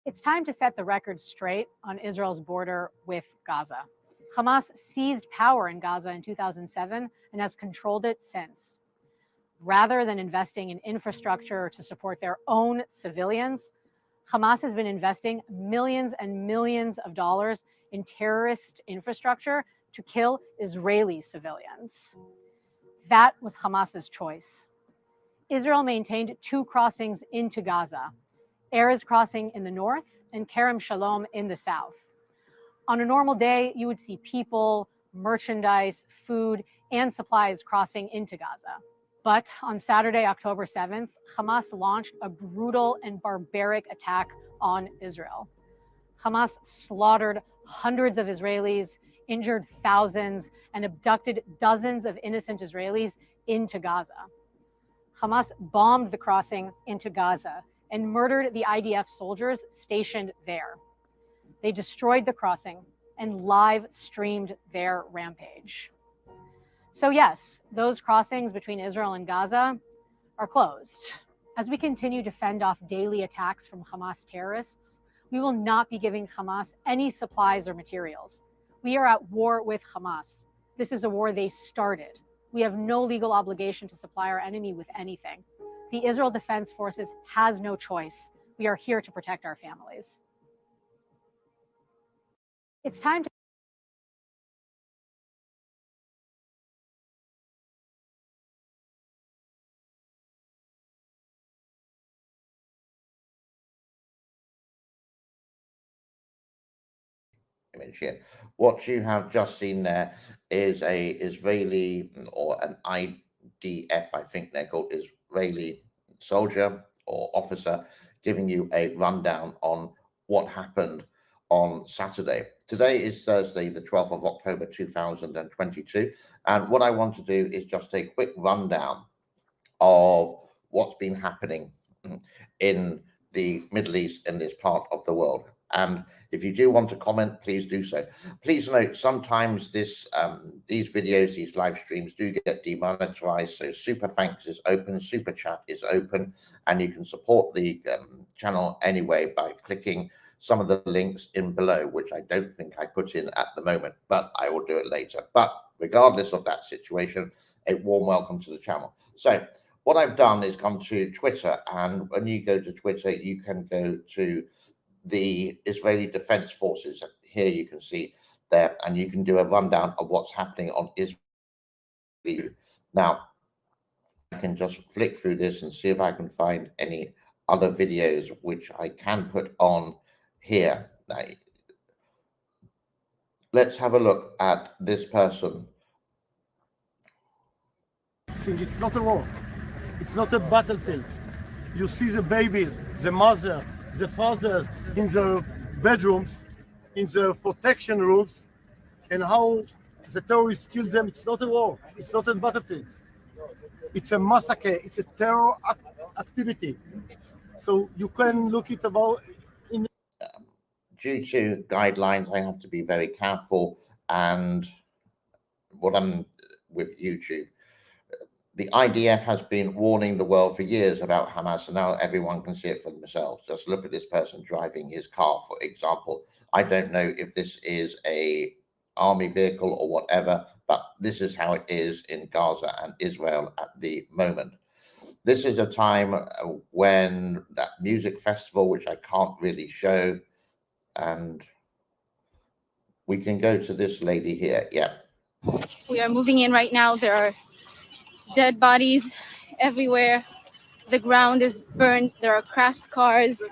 It's time to set the record straight on Israel's border with Gaza. Hamas seized power in Gaza in 2007 and has controlled it since. Rather than investing in infrastructure to support their own civilians, Hamas has been investing millions and millions of dollars in terrorist infrastructure to kill Israeli civilians. That was Hamas's choice. Israel maintained two crossings into Gaza, Erez crossing in the north and Kerem Shalom in the south. On a normal day, you would see people, merchandise, food, and supplies crossing into Gaza. But on Saturday, October 7th, Hamas launched a brutal and barbaric attack on Israel. Hamas slaughtered hundreds of Israelis, injured thousands, and abducted dozens of innocent Israelis into Gaza. Hamas bombed the crossing into Gaza and murdered the IDF soldiers stationed there. They destroyed the crossing and live streamed their rampage. So yes, those crossings between Israel and Gaza are closed. As we continue to fend off daily attacks from Hamas terrorists, we will not be giving Hamas any supplies or materials. We are at war with Hamas. This is a war they started. We have no legal obligation to supply our enemy with anything. The Israel Defense Forces has no choice. We are here to protect our families. It's time to image here. What you have just seen there is a Israeli or an IDF, I think they're called, Israeli soldier or officer, giving you a rundown on what happened on Saturday. Today is Thursday, the 12th of October, 2022. And what I want to do is just a quick rundown of what's been happening in the Middle East, in this part of the world. And if you do want to comment, please do so. Please note, sometimes these videos, these live streams do get demonetized. So super thanks is open, super chat is open, and you can support the channel anyway by clicking some of the links in below, which I don't think I put in at the moment, but I will do it later. But regardless of that situation, a warm welcome to the channel. So what I've done is come to Twitter, and when you go to Twitter, you can go to the Israeli Defense Forces. Here you can see there, and you can do a rundown of what's happening on Israel. Now, I can just flick through this and see if I can find any other videos which I can put on here. Now, let's have a look at this person. It's not a war. It's not a battlefield. You see the babies, the mother, the fathers in their bedrooms, in their protection rooms, and how the terrorists kill them. It's not a war. It's not a battlefield. It's a massacre. It's a terror activity. So you can look it about. Due to guidelines, I have to be very careful. And what I'm with YouTube, the IDF has been warning the world for years about Hamas, and now everyone can see it for themselves. Just look at this person driving his car, for example. I don't know if this is a army vehicle or whatever, but this is how it is in Gaza and Israel at the moment. This is a time when that music festival, which I can't really show, and we can go to this lady here. Yeah. We are moving in right now. There are dead bodies everywhere. The ground is burned. There are crashed cars.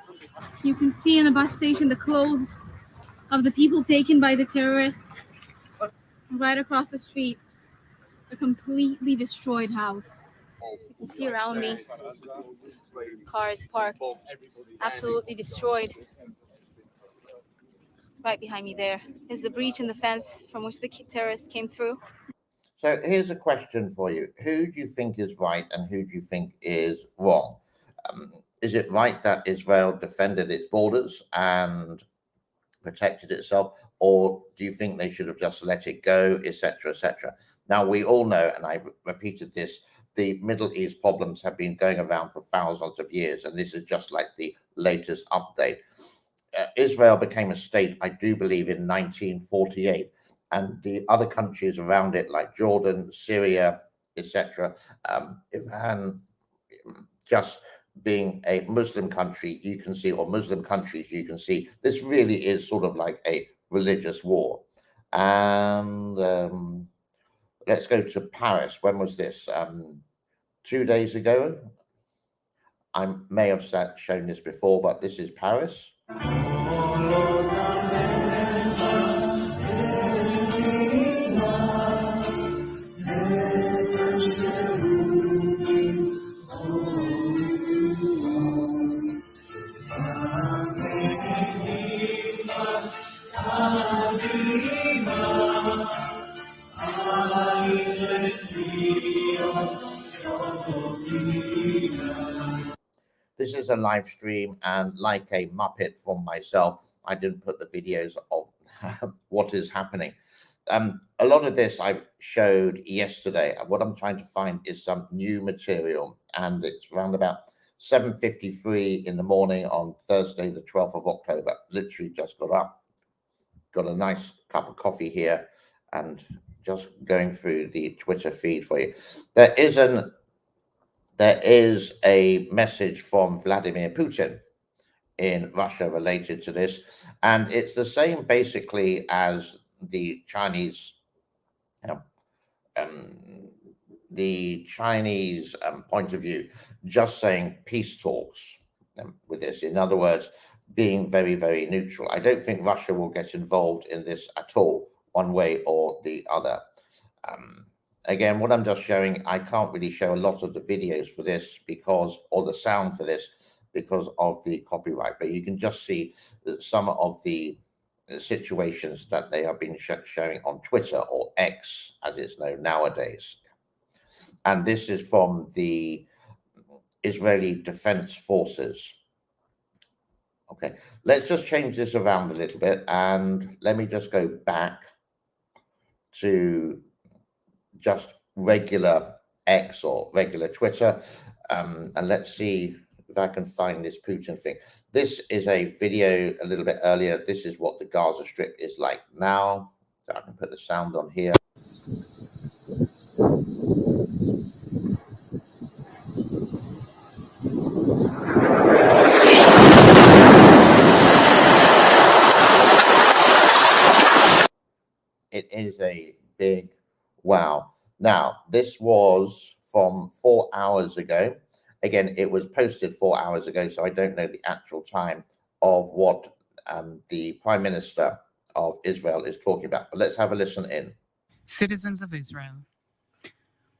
You can see in the bus station the clothes of the people taken by the terrorists. Right across the street, a completely destroyed house. You can see around me cars parked, absolutely destroyed. Right behind me there is the breach in the fence from which the terrorists came through. So here's a question for you. Who do you think is right and who do you think is wrong? Is it right that Israel defended its borders and protected itself, or do you think they should have just let it go, etc., etc.? Now, we all know, and I've repeated this, the Middle East problems have been going around for thousands of years, and this is just like the latest update. Israel became a state, I do believe, in 1948, and the other countries around it, like Jordan, Syria, etc., Iran, just being a Muslim country, you can see, or Muslim countries, you can see, this really is sort of like a religious war. And let's go to Paris. When was this? 2 days ago. I may have shown this before, but this is Paris. This is a live stream, and like a Muppet from myself, I didn't put the videos of what is happening. A lot of this I showed yesterday. What I'm trying to find is some new material, and it's around about 7:53 in the morning on Thursday, the 12th of October. Literally just got up, got a nice cup of coffee here, and just going through the Twitter feed for you. There is a message from Vladimir Putin in Russia related to this, and it's the same basically as the Chinese point of view, just saying peace talks with this. In other words, being very, very neutral. I don't think Russia will get involved in this at all, one way or the other. Again, what I'm just showing, I can't really show a lot of the videos for this because, or the sound for this, because of the copyright, but you can just see that some of the situations that they have been showing on Twitter, or X as it's known nowadays. And this is from the Israeli Defense Forces. Okay, let's just change this around a little bit, and let me just go back to just regular X or regular Twitter, and let's see if I can find this Putin thing. This is a video a little bit earlier. This is what the Gaza Strip is like now. So I can put the sound on here. It is a big wow. Now, this was from 4 hours ago. Again, it was posted 4 hours ago, so I don't know the actual time of what the Prime Minister of Israel is talking about. But let's have a listen in. Citizens of Israel,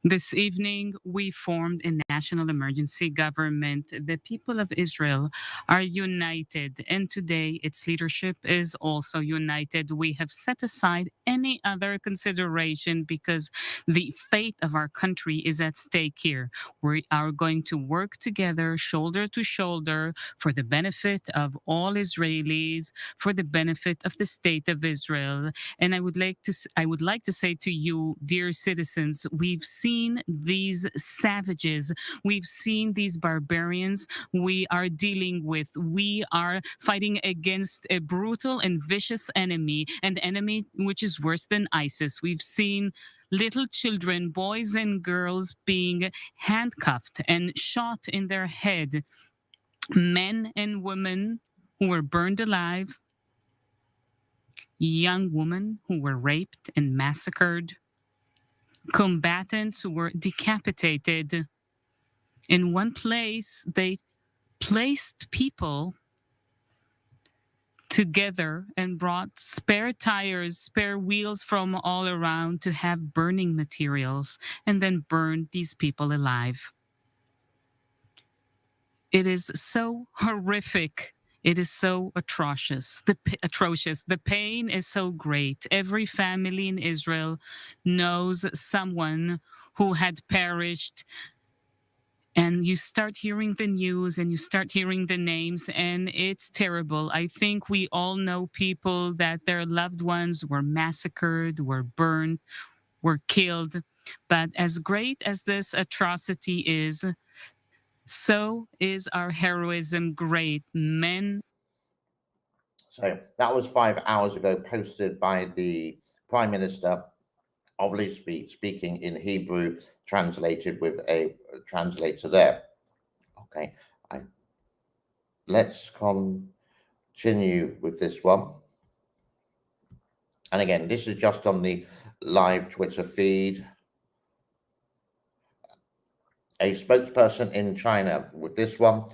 this evening, we formed a national emergency government. The people of Israel are united, and today its leadership is also united. We have set aside any other consideration because the fate of our country is at stake here. We are going to work together, shoulder to shoulder, for the benefit of all Israelis, for the benefit of the state of Israel. And I would like to say to you, dear citizens, we've seen these savages, we've seen these barbarians we are dealing with. We are fighting against a brutal and vicious enemy, an enemy which is worse than ISIS. We've seen little children, boys and girls, being handcuffed and shot in their head, men and women who were burned alive, young women who were raped and massacred, combatants who were decapitated. In one place, they placed people together and brought spare tires, spare wheels from all around to have burning materials, and then burned these people alive. It is so horrific. It is so atrocious. The pain is so great. Every family in Israel knows someone who had perished. And you start hearing the news and you start hearing the names, and it's terrible. I think we all know people that their loved ones were massacred, were burned, were killed. But as great as this atrocity is, so is our heroism great. Men So that was 5 hours ago, posted by the Prime Minister, obviously speaking in Hebrew, translated with a translator there. Okay, let's continue with this one. And again, this is just on the live Twitter feed. A spokesperson in China with this one.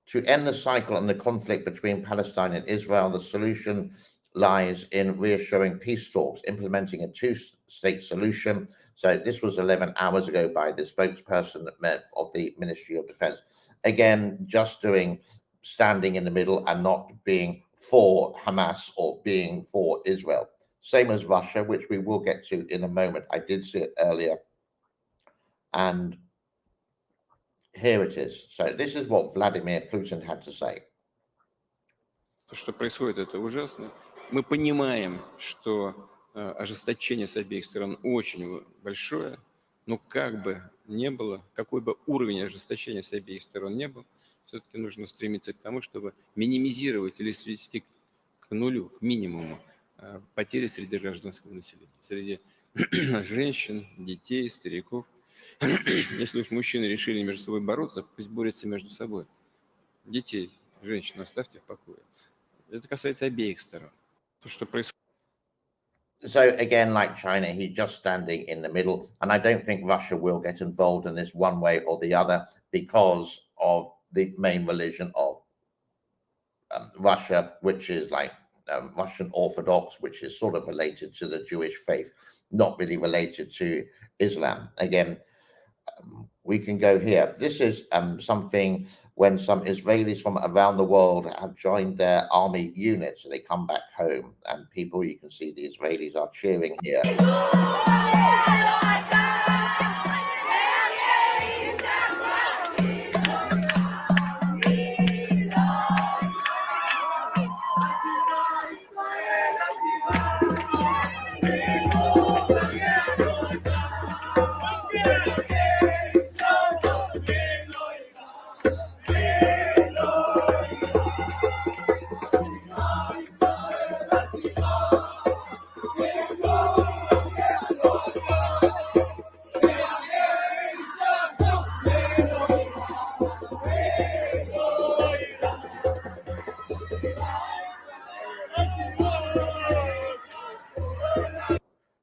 To end the cycle and the conflict between Palestine and Israel, the solution lies in reassuring peace talks, implementing a two-state solution. So this was 11 hours ago by the spokesperson of the Ministry of Defense. Again, just standing in the middle and not being for Hamas or being for Israel. Same as Russia, which we will get to in a moment. I did see it earlier. And here it is. So this is what Vladimir Putin had to say. То, что происходит, это ужасно. Мы понимаем, что ожесточение с обеих сторон очень большое, но как бы не было, какой бы уровень ожесточения с обеих сторон не был, все-таки нужно стремиться к тому, чтобы минимизировать или свести к нулю, к минимуму потери среди гражданского населения, среди женщин, детей, стариков. Если уж мужчины решили между собой бороться, пусть борются между собой. Детей, женщин оставьте в покое. Это касается обеих сторон. То, что происходит. So again, like China, he's just standing in the middle. And I don't think Russia will get involved in this one way or the other because of the main religion of Russia, which is like Russian Orthodox, which is sort of related to the Jewish faith, not really related to Islam. Again, we can go here. This is something when some Israelis from around the world have joined their army units and they come back home, and people, you can see the Israelis are cheering here.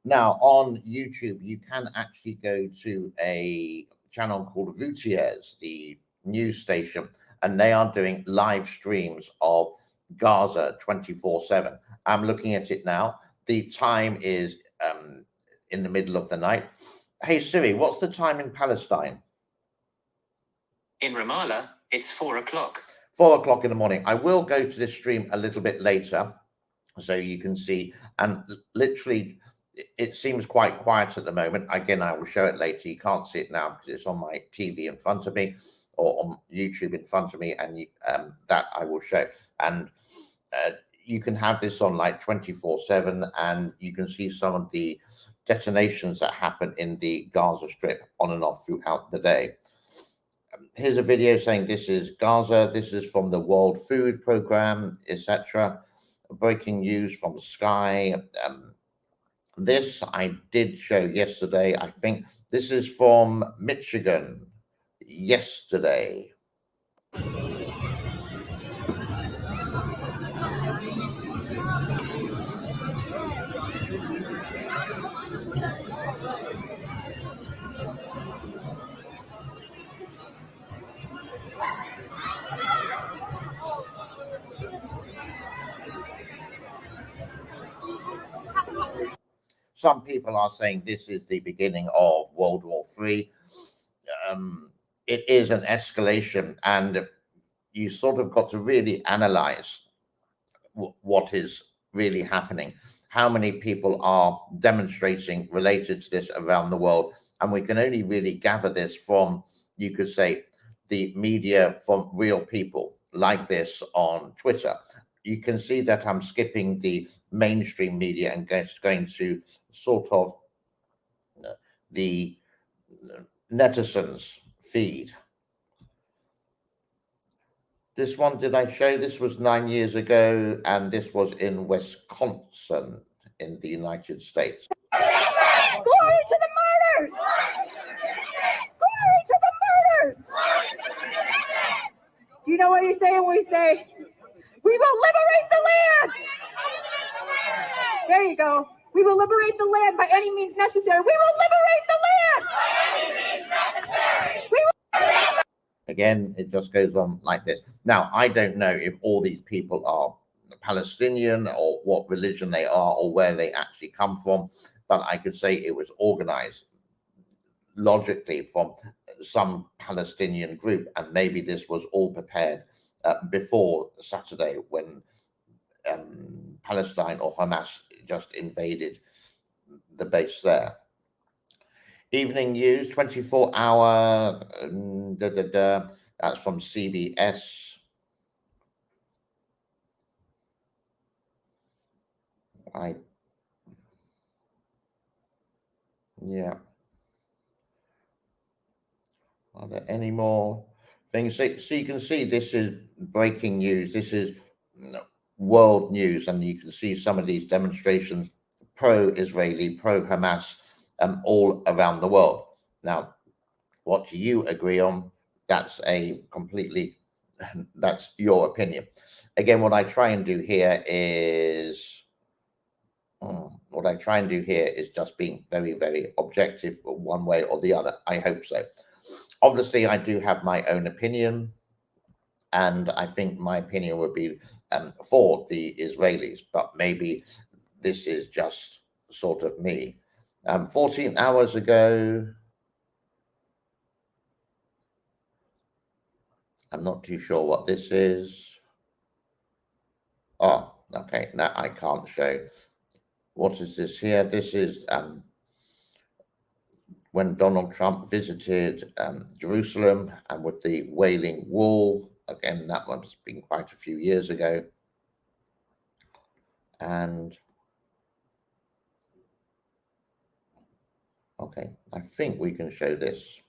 Now, on YouTube, you can actually go to a channel called Routiers, the news station, and they are doing live streams of Gaza 24/7. I'm looking at it now. The time is in the middle of the night. Hey, Siri, what's the time in Palestine? In Ramallah, it's 4 o'clock. 4 o'clock in the morning. I will go to this stream a little bit later so you can see, and literally it seems quite quiet at the moment. Again, I will show it later. You can't see it now because it's on my TV in front of me or on YouTube in front of me, and that I will show. And you can have this on like 24/7, and you can see some of the detonations that happen in the Gaza Strip on and off throughout the day. Here's a video saying this is Gaza. This is from the World Food Program, etc. Breaking news from the sky. This I did show yesterday, I think. This is from Michigan yesterday. Some people are saying this is the beginning of World War III. It is an escalation, and you sort of got to really analyze what is really happening. How many people are demonstrating related to this around the world? And we can only really gather this from, you could say, the media, from real people like this on Twitter. You can see that I'm skipping the mainstream media and going to sort of the netizens feed. This one, did I show? This was 9 years ago, and this was in Wisconsin in the United States. Glory to the martyrs! Glory to the martyrs! Do you know what you say when we say, we will liberate the land? There you go. We will liberate the land by any means necessary. We will liberate the land! By any means necessary! We will. Again, it just goes on like this. Now, I don't know if all these people are Palestinian or what religion they are or where they actually come from, but I could say it was organized logically from some Palestinian group, and maybe this was all prepared before Saturday when Palestine or Hamas just invaded the base there. Evening News, 24-hour, that's from CBS. Yeah. Are there any more things? So you can see this is breaking news. This is world news, and you can see some of these demonstrations pro-Israeli, pro-Hamas, all around the world. Now, what do you agree on? That's your opinion. Again, what I try and do here is just being very, very objective one way or the other. I hope so. Obviously, I do have my own opinion, and I think my opinion would be for the Israelis, but maybe this is just sort of me. 14 hours ago, I'm not too sure what this is. Oh, okay, now I can't show. What is this here? This is when Donald Trump visited Jerusalem and with the Wailing Wall. Again, that one's been quite a few years ago. And okay, I think we can show this.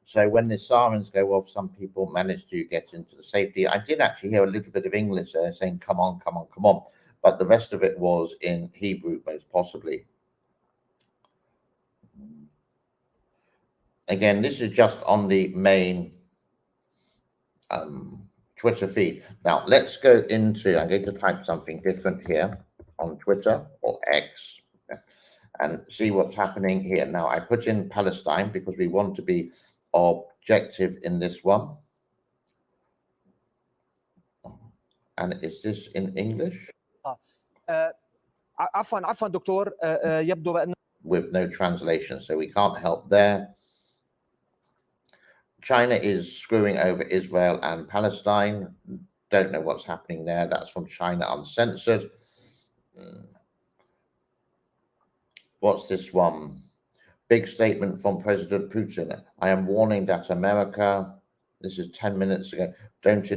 So when the sirens go off, some people manage to get into the safety. I did actually hear a little bit of English there saying, come on, come on, come on. But the rest of it was in Hebrew, most possibly. Again, this is just on the main Twitter feed. Now, let's go into, I'm going to type something different here on Twitter or X and see what's happening here. Now, I put in Palestine because we want to be objective in this one. And is this in English? عفوا دكتور يبدو بأن with no translation, so we can't help there. China is screwing over Israel and Palestine. Don't know what's happening there. That's from China Uncensored. What's this one? Big statement from President Putin. I am warning that America, this is 10 minutes ago, don't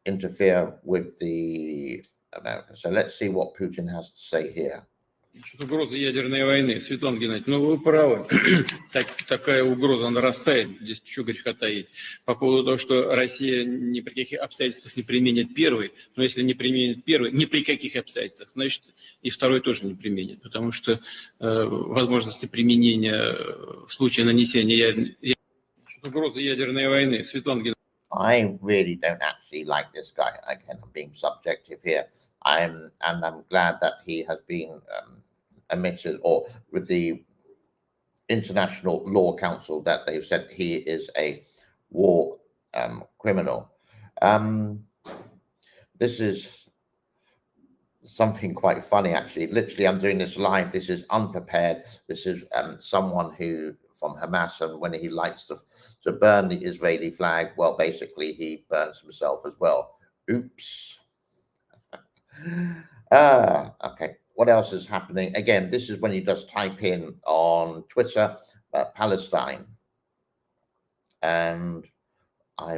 interfere with the America. So let's see what Putin has to say here. Угроза ядерной войны. Светлана Геннадьевна, вы правы. Такая угроза нарастает. Здесь еще греха таить. По поводу того, что Россия ни при каких обстоятельствах не применит первый. Но если не применит первый, ни при каких обстоятельствах, значит и второй тоже не применит. Потому что возможности применения в случае нанесения угрозы ядерной войны. Светлана Геннадьевна. I really don't actually like this guy. Again, I'm being subjective here. I'm glad that he has been admitted, or with the International Law Council, that they've said he is a war criminal. This is something quite funny, actually. Literally, I'm doing this live. This is unprepared. This is someone who from Hamas, and when he likes to burn the Israeli flag, well, basically he burns himself as well. Oops. Okay. What else is happening? Again, this is when you just type in on Twitter Palestine, and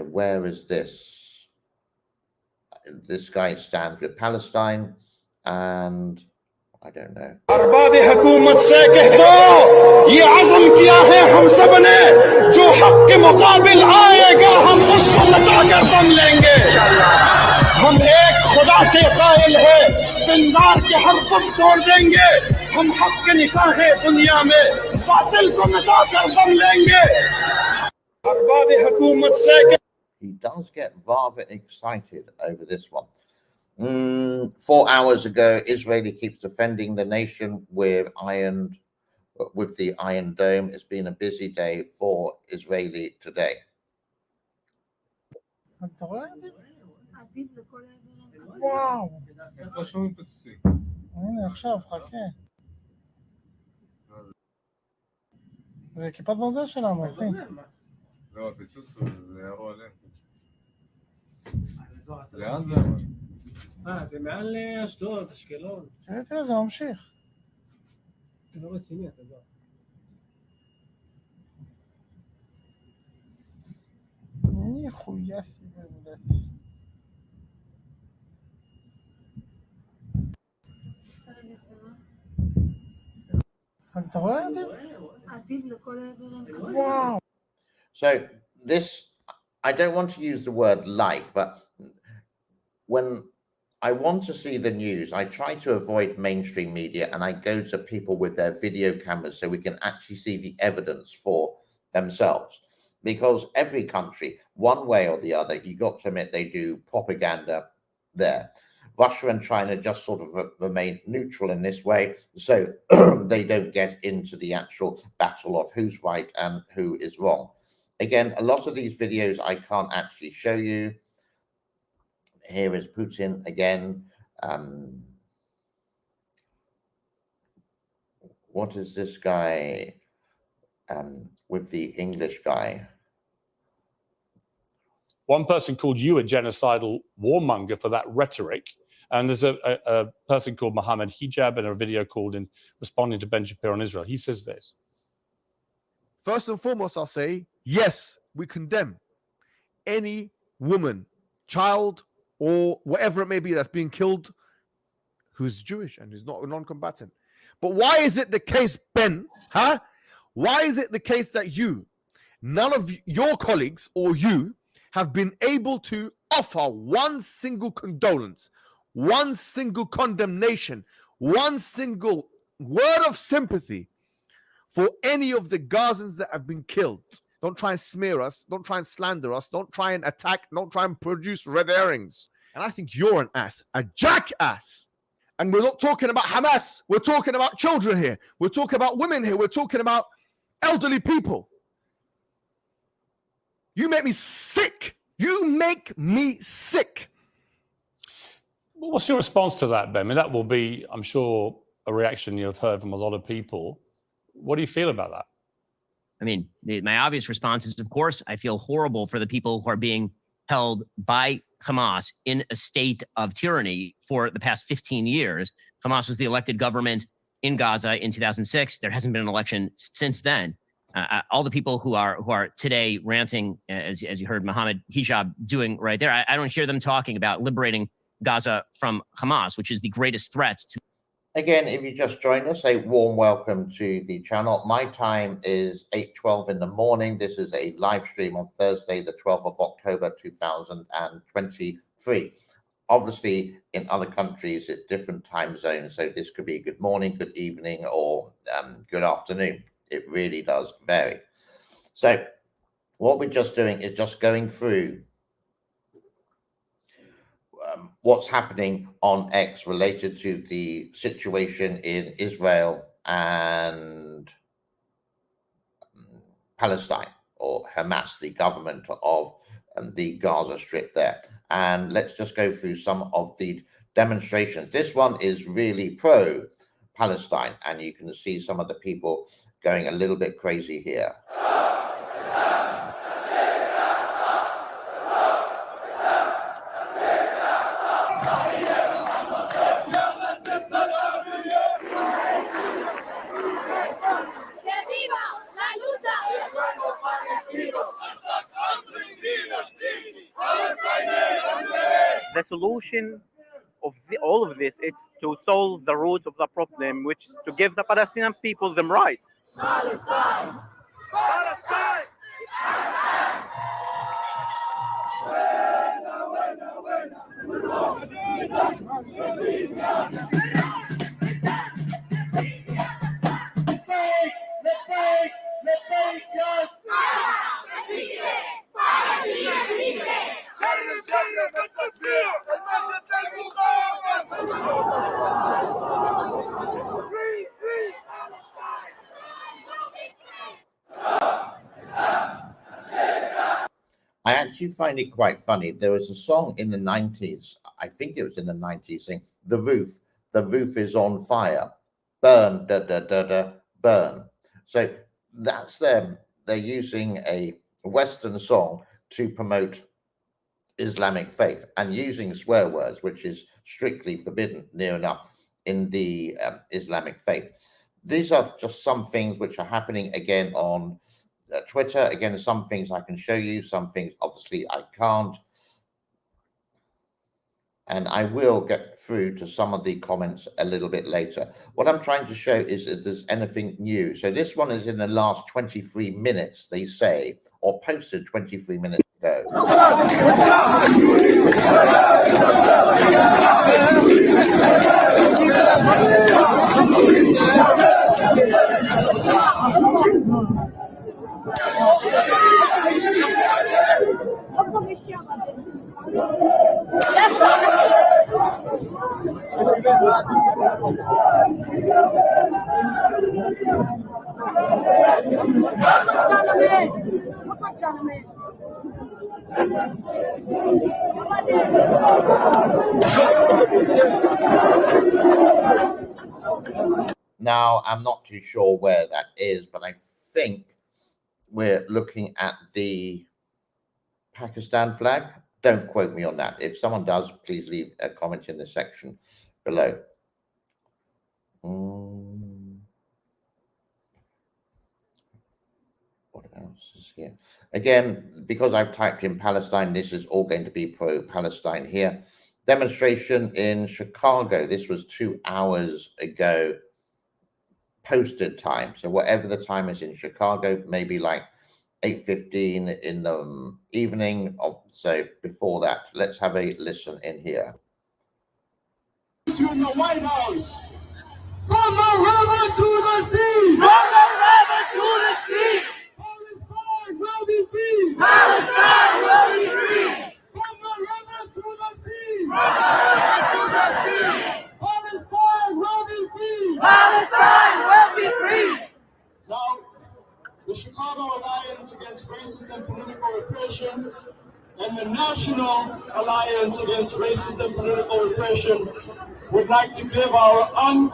where is this? This guy stands with Palestine, and I don't know. Arbab हुकूमत से कह दो ये अज़म किया है हम सब ने जो हक के मुकाबिल आएगा हम उसको मिटाकर दम लेंगे हम एक खुदा के कायल हैं दिलदार के हर पद तोड़ देंगे हम हक के निशान हैं दुनिया में बातिल को मिटाकर दम लेंगे अरबाब हुकूमत से He does get rather excited over this one. 4 hours ago, Israeli keeps defending the nation with the Iron Dome. It's been a busy day for Israeli today. וואו. הנה עכשיו, חכה. זה כיפת ברזל שלנו, אחי. לא, הפיצוץ זה ירו עליהם. לאן זה אבל? זה מעל אשדוד, אשקלון. תראה, זה ממשיך. זה לא רציני, אתה יודע. אני חויסי באמת. אתה רואה את זה? עתיד לכל העברים. וואו. So this, I don't want to use the word like, but when I want to see the news, I try to avoid mainstream media and I go to people with their video cameras so we can actually see the evidence for themselves. Because every country, one way or the other, you got to admit they do propaganda there. Russia and China just sort of remain neutral in this way, so they don't get into the actual battle of who's right and who is wrong. Again, a lot of these videos I can't actually show you. Here is Putin again. What is this guy with the English guy? One person called you a genocidal warmonger for that rhetoric. And there's a person called Mohammed Hijab in a video called in responding to Ben Shapiro on Israel. He says this. First and foremost, I'll say, yes, we condemn any woman, child, or whatever it may be that's being killed who's Jewish and who's not a non-combatant. But why is it the case, Ben? Why is it the case that none of your colleagues or you have been able to offer one single condolence, one single condemnation, one single word of sympathy for any of the Gazans that have been killed? Don't try and smear us. Don't try and slander us. Don't try and attack. Don't try and produce red herrings. And I think you're an ass, a jackass. And we're not talking about Hamas. We're talking about children here. We're talking about women here. We're talking about elderly people. You make me sick. You make me sick. Well, what's your response to that, Ben? I mean, that will be, I'm sure, a reaction you've heard from a lot of people. What do you feel about that? I mean, my obvious response is, of course, I feel horrible for the people who are being held by Hamas in a state of tyranny for the past 15 years. Hamas was the elected government in Gaza in 2006. There hasn't been an election since then. All the people who are today ranting, as you heard Mohammed Hijab doing right there, I don't hear them talking about liberating Gaza from Hamas, which is the greatest threat to. Again, if you just joined us, a warm welcome to the channel. My time is 8:12 in the morning. This is a live stream on Thursday, the 12th of October, 2023. Obviously, in other countries, it's different time zones. So this could be good morning, good evening, or good afternoon. It really does vary. So what we're just doing is just going through what's happening on X related to the situation in Israel and Palestine, or Hamas, the government of the Gaza Strip there. And let's just go through some of the demonstrations. This one is really pro-Palestine, and you can see some of the people going a little bit crazy here. The solution of all of this is to solve the root of the problem, which is to give the Palestinian people them rights. Palestine! Palestine! I actually find it quite funny. There was a song in the 90s, I think it was in the 90s, saying, the roof is on fire, burn, da, da, da, da, burn. So that's them. They're using a Western song to promote Islamic faith and using swear words, which is strictly forbidden, near enough, in the Islamic faith. These are just some things which are happening again on Twitter. Again, some things I can show you, some things obviously I can't. And I will get through to some of the comments a little bit later. What I'm trying to show is if there's anything new. So this one is in the last 23 minutes, they say, or posted 23 minutes ago. Now, I'm not too sure where that is, but I think we're looking at the Pakistan flag. Don't quote me on that. If someone does, please leave a comment in the section below. What else is here? Again, because I've typed in Palestine, this is all going to be pro-Palestine here. Demonstration in Chicago. This was 2 hours ago posted time. So whatever the time is in Chicago, maybe like 8:15 in the evening. So before that, let's have a listen in here. In the White House, from the river to the sea, from the river to the sea, Palestine will be free. Palestine will be free. From the river to the sea, from the river to the sea, Palestine will be free. Palestine will be free. Now, the Chicago Alliance Against Racist and Political Repression and the National Alliance Against Racist and Political Repression would like to give our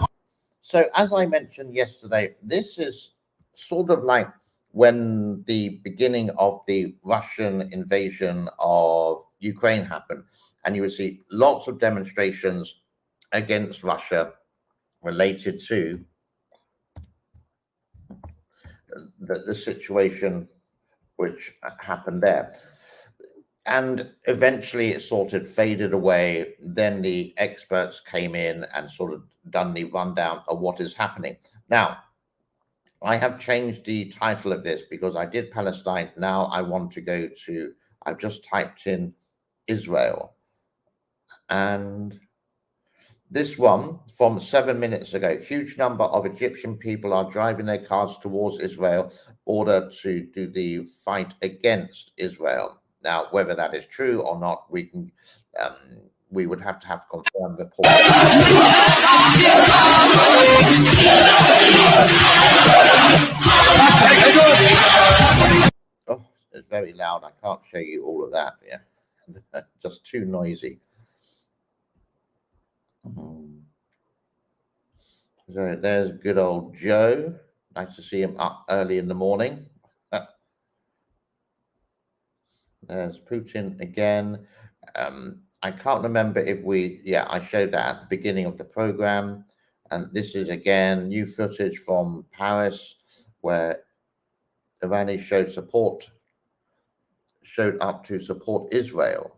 So as I mentioned yesterday, this is sort of like when the beginning of the Russian invasion of Ukraine happened, and you would see lots of demonstrations against Russia related to the situation which happened there. And eventually it sort of faded away. Then the experts came in and sort of done the rundown of what is happening. Now, I have changed the title of this because I did Palestine. Now I want to go to, I've just typed in Israel. And this one from 7 minutes ago, huge number of Egyptian people are driving their cars towards Israel in order to do the fight against Israel. Now, whether that is true or not, we would have to have confirmed reports. Oh, very loud. I can't show you all of that. Yeah, just too noisy. So there's good old Joe. Nice to see him up early in the morning. There's Putin again. I can't remember if I showed that at the beginning of the program. And this is again new footage from Paris where Irani showed up to support Israel.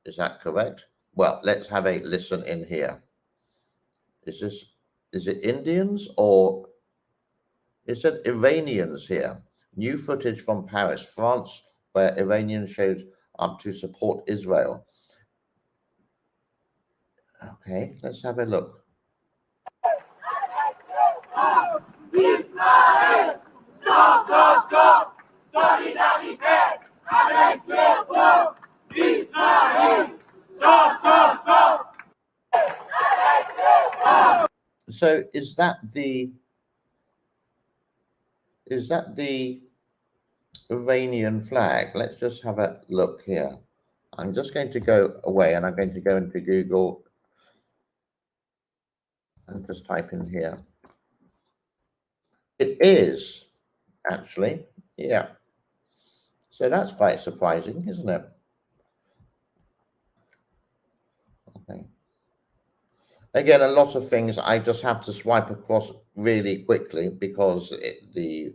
Is that correct? Well, let's have a listen in here. Is it Indians or is it Iranians here? New footage from Paris, France, where Iranians showed up to support Israel. Okay, let's have a look. Israël, stop, solidarité avec le peuple d'Israël, stop. So is that the Iranian flag? Let's just have a look here. I'm just going to go away and I'm going to go into Google and just type in here. It is actually, yeah. So that's quite surprising, isn't it? Okay. Again, a lot of things I just have to swipe across really quickly because the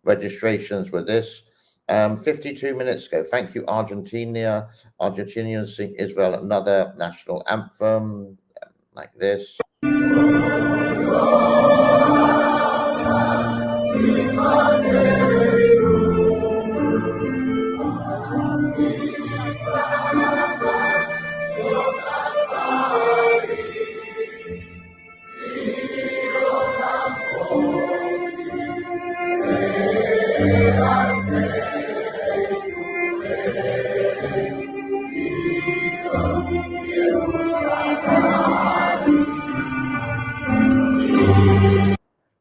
registrations were this. 52 minutes ago. Thank you, Argentina. Argentinians sing Israel another national anthem like this.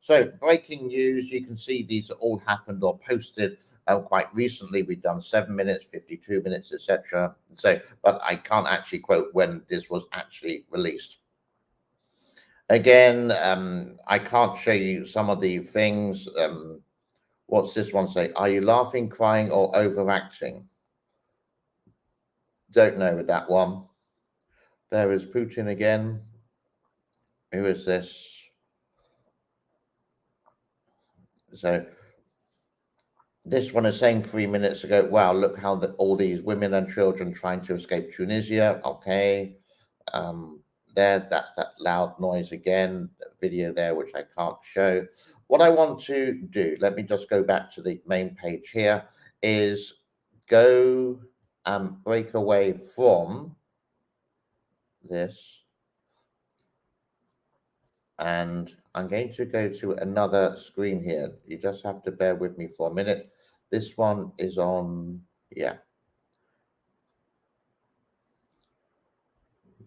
So breaking news, you can see these all happened or posted quite recently. We've done 7 minutes, 52 minutes, etc. So, but I can't actually quote when this was actually released. Again, I can't show you some of the things. What's this one say? Are you laughing, crying, or overacting? Don't know with that one. There is Putin again. Who is this? So this one is saying 3 minutes ago, wow, look how all these women and children trying to escape Tunisia. Okay. That's that loud noise again, video there, which I can't show. What I want to do, let me just go back to the main page here, is go and break away from this. And I'm going to go to another screen here. You just have to bear with me for a minute. This one is on, yeah.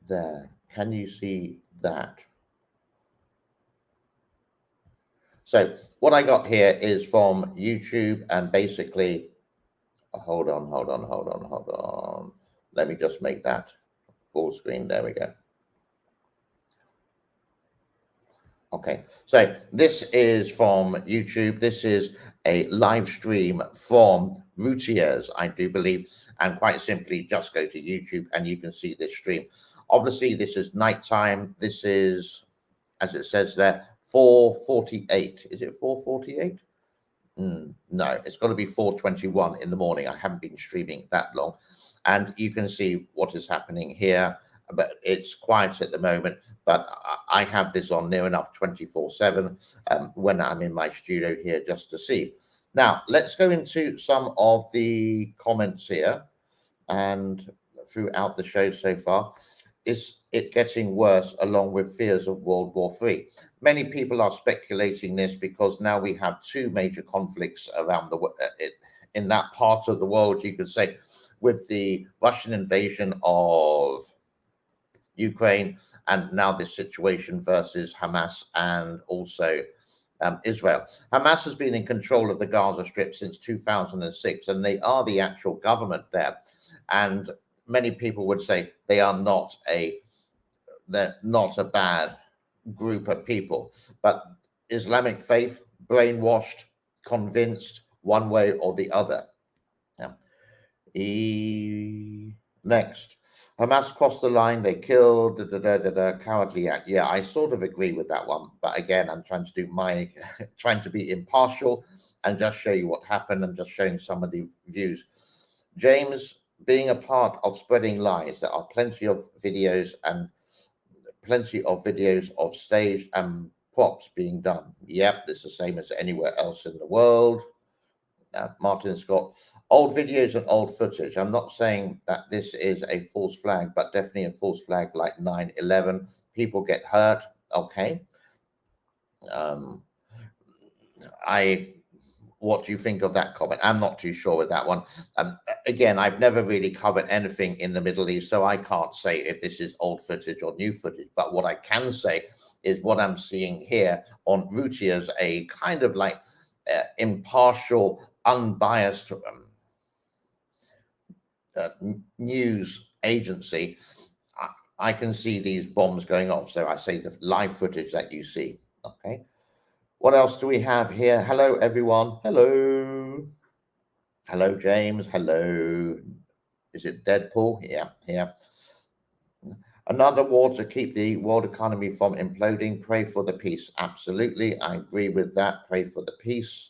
There. Can you see that? So what I got here is from YouTube and basically, hold on. Let me just make that full screen. There we go. Okay, so this is from YouTube. This is a live stream from Routiers, I do believe, and quite simply just go to YouTube and you can see this stream. Obviously, this is nighttime. This is, as it says there, 4:48. Is it 4:48? No, it's got to be 4:21 in the morning. I haven't been streaming that long. And you can see what is happening here. But it's quiet at the moment, but I have this on near enough 24/7 when I'm in my studio here just to see. Now, let's go into some of the comments here and throughout the show so far. Is it getting worse along with fears of World War III? Many people are speculating this because now we have two major conflicts around the in that part of the world, you could say, with the Russian invasion of Ukraine, and now this situation versus Hamas and also Israel. Hamas has been in control of the Gaza Strip since 2006, and they are the actual government there. And many people would say they're not a bad group of people, but Islamic faith, brainwashed, convinced one way or the other. Yeah. Next, Hamas crossed the line. They killed cowardly act. Yeah, I sort of agree with that one, but again, I'm trying to do trying to be impartial and just show you what happened and just showing some of the views. James, being a part of spreading lies, there are plenty of videos of staged and props being done. Yep, it's the same as anywhere else in the world. Martin Scott, old videos and old footage. I'm not saying that this is a false flag, but definitely a false flag like 9/11. People get hurt. Okay. What do you think of that comment? I'm not too sure with that one. Again, I've never really covered anything in the Middle East, so I can't say if this is old footage or new footage. But what I can say is what I'm seeing here on Reuters, a kind of like impartial, unbiased news agency. I can see these bombs going off. So I say the live footage that you see. Okay. What else do we have here? Hello, everyone. Hello. Hello, James. Hello. Is it Deadpool? Yeah, yeah. Another war to keep the world economy from imploding. Pray for the peace. Absolutely. I agree with that. Pray for the peace.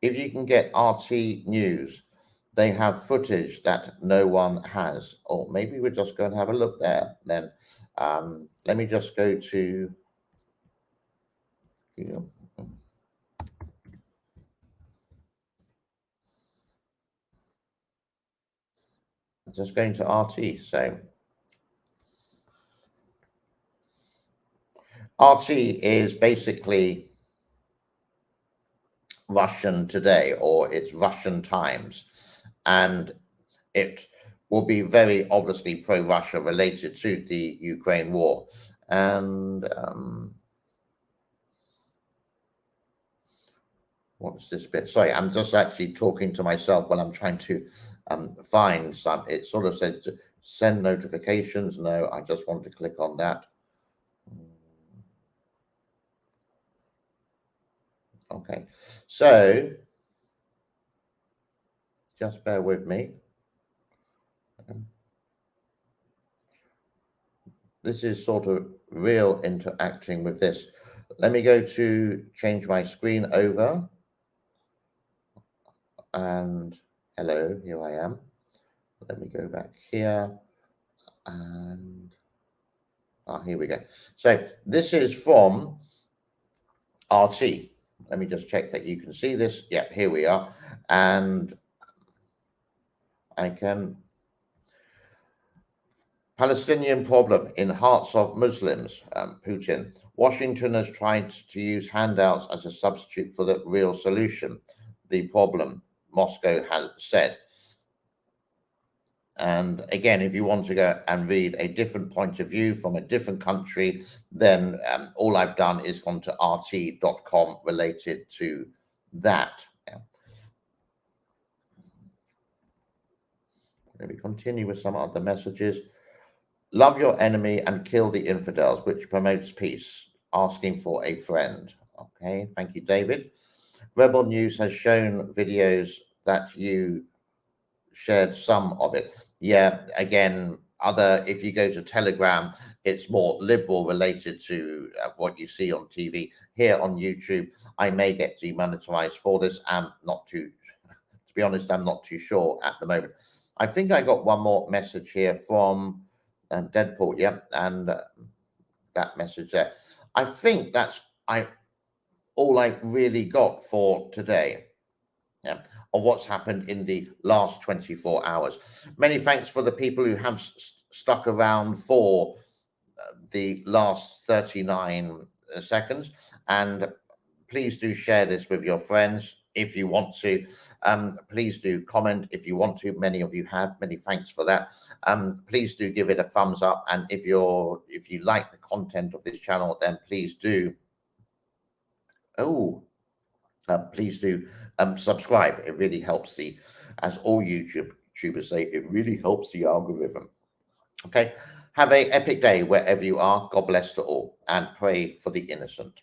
If you can get RT News, they have footage that no one has. Or maybe we're just going to have a look there. Then let me just go to... Just going to RT. So RT is basically Russian Today, or it's Russian Times, and it will be very obviously pro-Russia related to the Ukraine war. And what's this bit? Sorry, I'm just actually talking to myself while I'm trying to find some. It sort of said to send notifications. No, I just want to click on that. Okay, so just bear with me. This is sort of real interacting with this. Let me go to change my screen over. And hello, here I am. Let me go back here. And here we go. So this is from RT. Let me just check that you can see this. Yeah, here we are. And I can... Palestinian problem in hearts of Muslims, Putin. Washington has tried to use handouts as a substitute for the real solution. The problem, Moscow has said. And again, if you want to go and read a different point of view from a different country, then all I've done is gone to rt.com related to that. Let me continue with some other messages. Love your enemy and kill the infidels, which promotes peace. Asking for a friend. Okay, thank you, David. Rebel News has shown videos that you shared some of it. Yeah, again, if you go to Telegram, it's more liberal related to what you see on TV. Here on YouTube, I may get demonetized for this. I'm not too, to be honest, I'm not too sure at the moment. I think I got one more message here from Deadpool, yeah, and that message there. I think that's all I really got for today. Yeah, of what's happened in the last 24 hours. Many thanks for the people who have stuck around for the last 39 seconds. And please do share this with your friends. if you want to. Please do comment if you want to. Many of you have. Many thanks for that. Please do give it a thumbs up. And if you like the content of this channel, then please do. Please do subscribe. It really helps as all YouTubers say, it really helps the algorithm. Okay. Have an epic day wherever you are. God bless to all, and pray for the innocent.